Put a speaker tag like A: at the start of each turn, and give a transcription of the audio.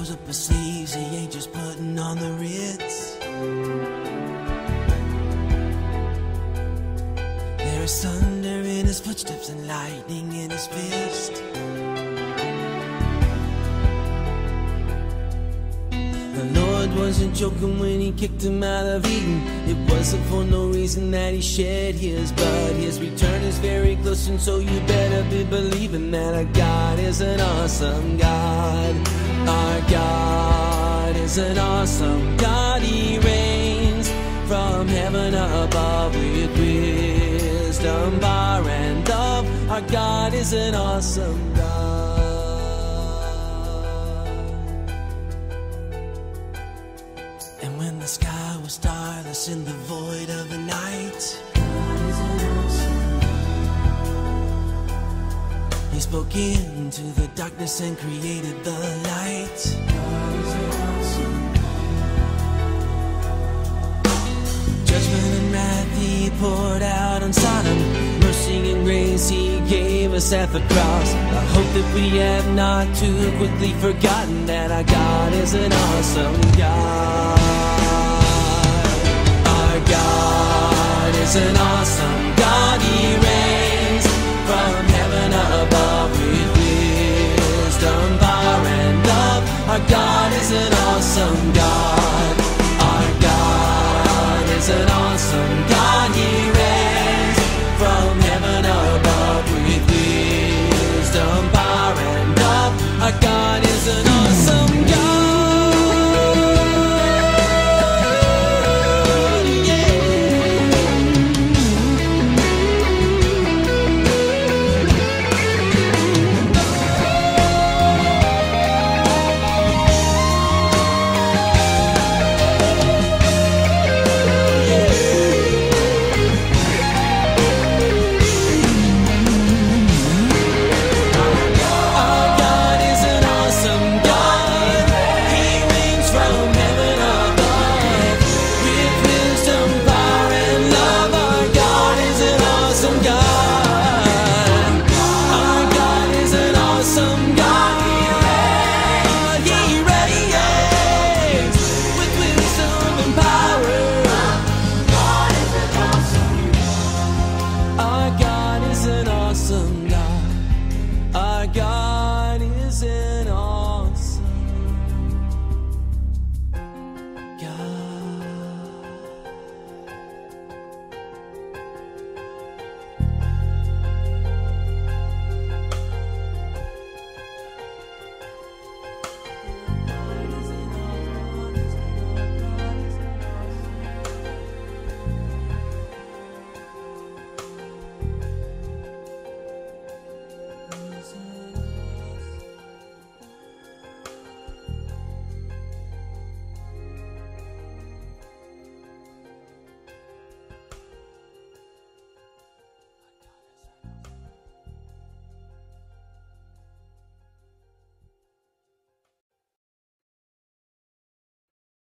A: rolls up his sleeves, he ain't just putting on the Ritz. There is thunder in his footsteps and lightning in his fist. The Lord wasn't joking when he kicked him out of Eden. It wasn't for no reason that he shed his blood. His return is very close, and so you better be believing that our God is an awesome God. Our God is an awesome God. He reigns from heaven above with wisdom, power, and love. Our God is an awesome God. And when the sky was starless in the void of the night, God is an awesome God. He spoke into the darkness and created the light. God is an awesome God. Judgment and wrath he poured out on Sodom. Mercy and grace he gave us at the cross. I hope that we have not too quickly forgotten that our God is an awesome God. Our God is an awesome God. He reigns from heaven above with wisdom, power, and love. Our God is an awesome God. Our God is an awesome God. He